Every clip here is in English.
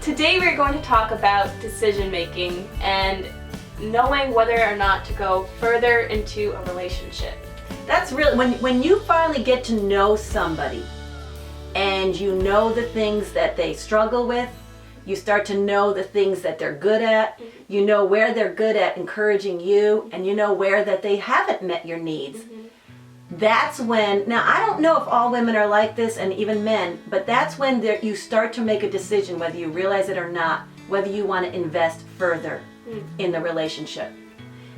Today we're going to talk about decision making and knowing whether or not to go further into a relationship. That's really, when you finally get to know somebody and you know the things that they struggle with, you start to know the things that they're good at, you know where they're good at encouraging you, and you know where that they haven't met your needs. That's when, now I don't know if all women are like this and even men, but that's when you start to make a decision, whether you realize it or not, whether you want to invest further in the relationship.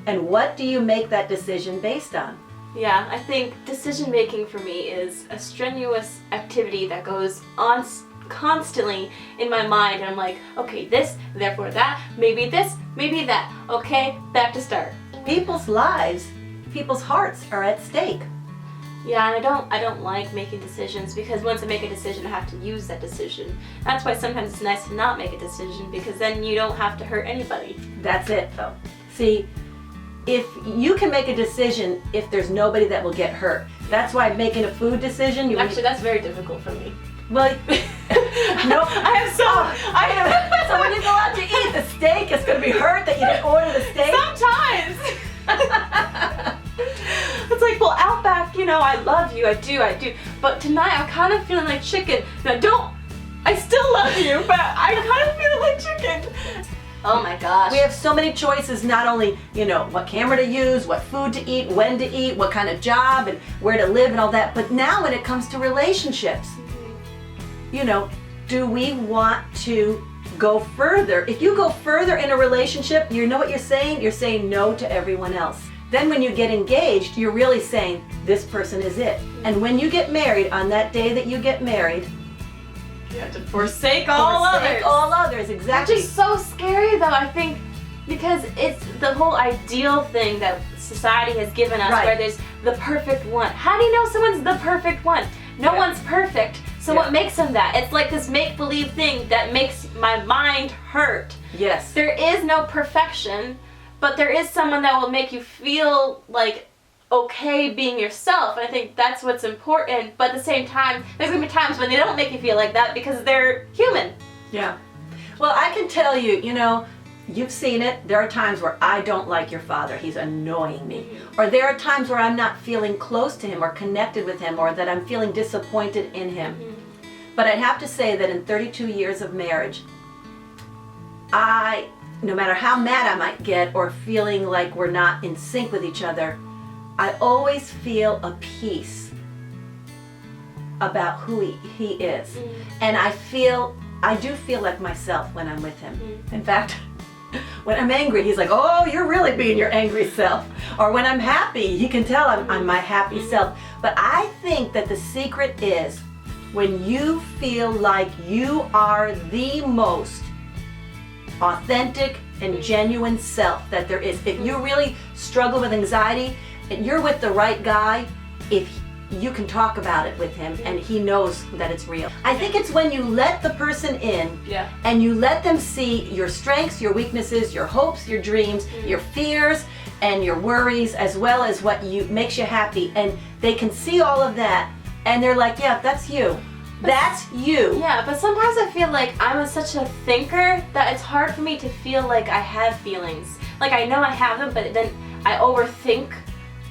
And what do you make that decision based on? Yeah, I think decision making for me is a strenuous activity that goes on constantly in my mind. And I'm like, okay, this, therefore that, maybe this, maybe that. Okay, back to start. People's lives, people's hearts are at stake. Yeah, and I don't like making decisions because once I make a decision, I have to use that decision. That's why sometimes it's nice to not make a decision because then you don't have to hurt anybody. That's it, though. See, if you can make a decision if there's nobody that will get hurt. That's why making a food decision. Actually, that's very difficult for me. Well, no, so when you go out to eat the steak, it's going to be hurt that you didn't order the steak. Sometimes. It's like, well, Outback, I love you, I do. But tonight I'm kind of feeling like chicken. Now I still love you, but I'm kind of feeling like chicken. Oh my gosh. We have so many choices, not only, what camera to use, what food to eat, when to eat, what kind of job, and where to live and all that. But now when it comes to relationships, do we want to go further? If you go further in a relationship, you know what you're saying? You're saying no to everyone else. Then when you get engaged, you're really saying, this person is it. And when you get married, on that day that you get married, you have to forsake all others. Exactly. Which is so scary though, I think, because it's the whole ideal thing that society has given us, where there's the perfect one. How do you know someone's the perfect one? No one's perfect, so what makes them that? It's like this make-believe thing that makes my mind hurt. Yes. There is no perfection, but there is someone that will make you feel like okay being yourself, and I think that's what's important. But at the same time, there's gonna be times when they don't make you feel like that because they're human. Yeah. Well, I can tell you, you've seen it. There are times where I don't like your father. He's annoying me. Or there are times where I'm not feeling close to him or connected with him, or that I'm feeling disappointed in him. But I'd have to say that in 32 years of marriage, no matter how mad I might get or feeling like we're not in sync with each other, I always feel a peace about who he is. And I do feel like myself when I'm with him. In fact, when I'm angry, he's like, oh, you're really being your angry self. Or when I'm happy, he can tell I'm my happy self. But I think that the secret is when you feel like you are the most authentic and genuine self that there is. If you really struggle with anxiety, and you're with the right guy, if you can talk about it with him and he knows that it's real. I think it's when you let the person in and you let them see your strengths, your weaknesses, your hopes, your dreams, your fears, and your worries, as well as what makes you happy. And they can see all of that and they're like, yeah, that's you. That's you. Yeah, but sometimes I feel like I'm such a thinker that it's hard for me to feel like I have feelings. Like I know I have them, but then I overthink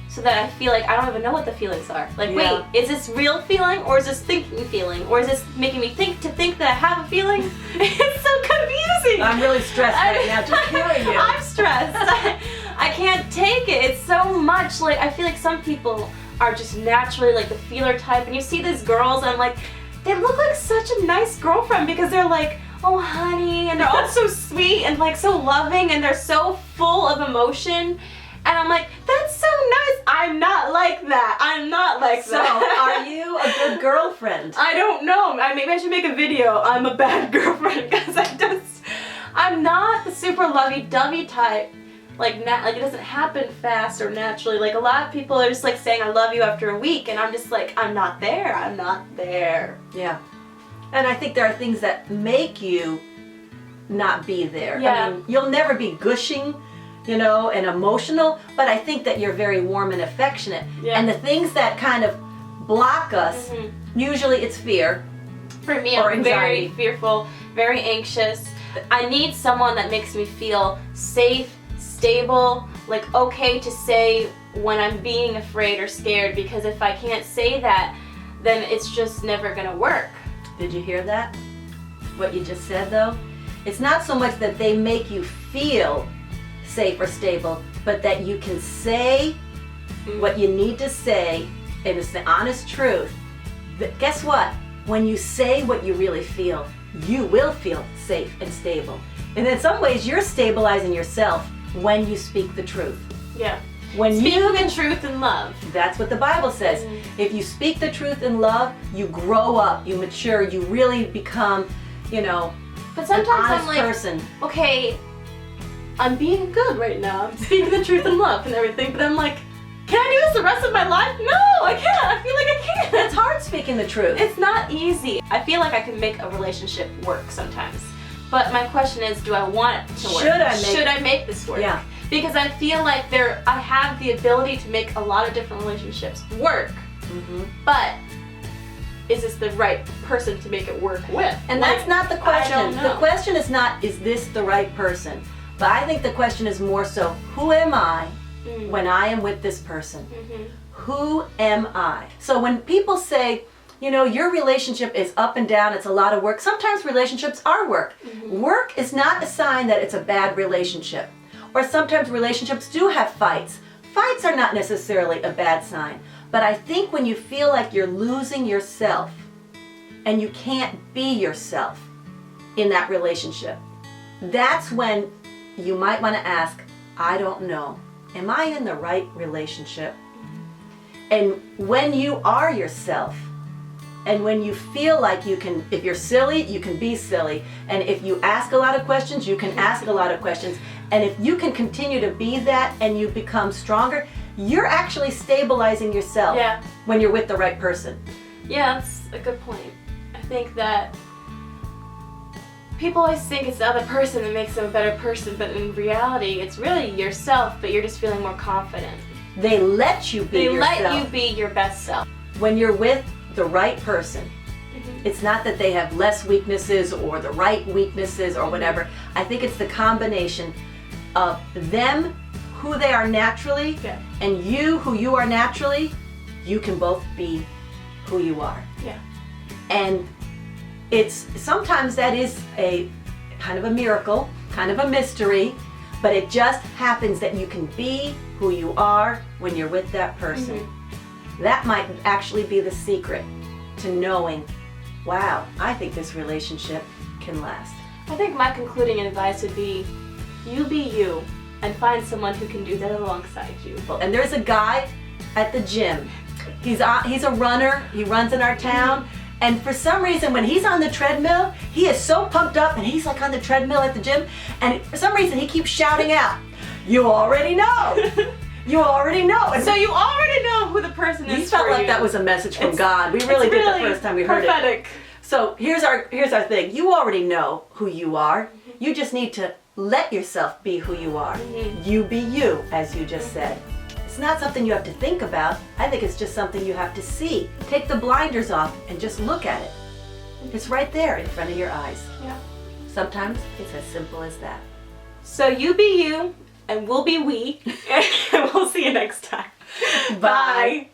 so that I feel like I don't even know what the feelings are. Like, wait, is this real feeling or is this thinking feeling? Or is this making me think that I have a feeling? It's so confusing. I'm really stressed right now just hearing you. I'm stressed. I can't take it. It's so much. Like, I feel like some people are just naturally like the feeler type, and you see these girls and like, they look like such a nice girlfriend because they're like, oh honey, and they're all so sweet and like so loving and they're so full of emotion. And I'm like, that's so nice. I'm not like that. I'm not like so that. So, are you a good girlfriend? I don't know. Maybe I should make a video. I'm a bad girlfriend because I'm not the super lovey-dovey type. Like it doesn't happen fast or naturally. Like a lot of people are just like saying I love you after a week, and I'm just like, I'm not there. I'm not there. Yeah. And I think there are things that make you not be there. Yeah. I mean, you'll never be gushing, and emotional, but I think that you're very warm and affectionate. Yeah. And the things that kind of block us, usually it's fear. For me, Or I'm very anxiety. fearful, very anxious. I need someone that makes me feel safe, stable, like okay to say when I'm being afraid or scared, because if I can't say that, then it's just never gonna work. Did you hear that? What you just said though? It's not so much that they make you feel safe or stable, but that you can say what you need to say, and it's the honest truth. Guess what? When you say what you really feel, you will feel safe and stable. And in some ways, you're stabilizing yourself when you speak the truth. Yeah. When Speaking you the truth in love. That's what the Bible says. If you speak the truth in love, you grow up, you mature, you really become, But an sometimes honest I'm like, person. okay, I'm being good right now. I'm speaking the truth in love and everything, but I'm like, can I do this the rest of my life? No, I can't. I feel like I can't. It's hard speaking the truth. It's not easy. I feel like I can make a relationship work sometimes. But my question is, do I want it to work? Should I make this work? Yeah. Because I feel like I have the ability to make a lot of different relationships work. But is this the right person to make it work with? And that's not the question. I don't know. The question is not, is this the right person? But I think the question is more so, who am I when I am with this person? Who am I? So when people say, your relationship is up and down, it's a lot of work. Sometimes relationships are work. Work is not a sign that it's a bad relationship. Or sometimes relationships do have fights. Fights are not necessarily a bad sign. But I think when you feel like you're losing yourself and you can't be yourself in that relationship, that's when you might want to ask, I don't know, am I in the right relationship? And when you are yourself, and when you feel like you can, if you're silly, you can be silly. And if you ask a lot of questions, you can ask a lot of questions. And if you can continue to be that and you become stronger, you're actually stabilizing yourself when you're with the right person. Yeah, that's a good point. I think that people always think it's the other person that makes them a better person, but in reality, it's really yourself, but you're just feeling more confident. They let you be yourself. They let you be your best self. When you're with the right person, it's not that they have less weaknesses or the right weaknesses or whatever. I think it's the combination of them, who they are naturally, and you, who you are naturally. You can both be who you are. Yeah. And sometimes that is a kind of a miracle, kind of a mystery, but it just happens that you can be who you are when you're with that person. That might actually be the secret to knowing, wow, I think this relationship can last. I think my concluding advice would be, you be you and find someone who can do that alongside you. And there's a guy at the gym. He's a runner. He runs in our town. And for some reason, when he's on the treadmill, he is so pumped up, and he's like on the treadmill at the gym, and for some reason he keeps shouting out, "You already know! You already know!" And so you already know who the person is. We felt like that was a message from God. We really did the first time we heard prophetic. it. So here's our thing. You already know who you are. You just need to let yourself be who you are. You be you, as you just said. It's not something you have to think about. I think it's just something you have to see. Take the blinders off and just look at it. It's right there in front of your eyes. Yeah. Sometimes it's as simple as that. So you be you, and we'll be we, and we'll see you next time. Bye.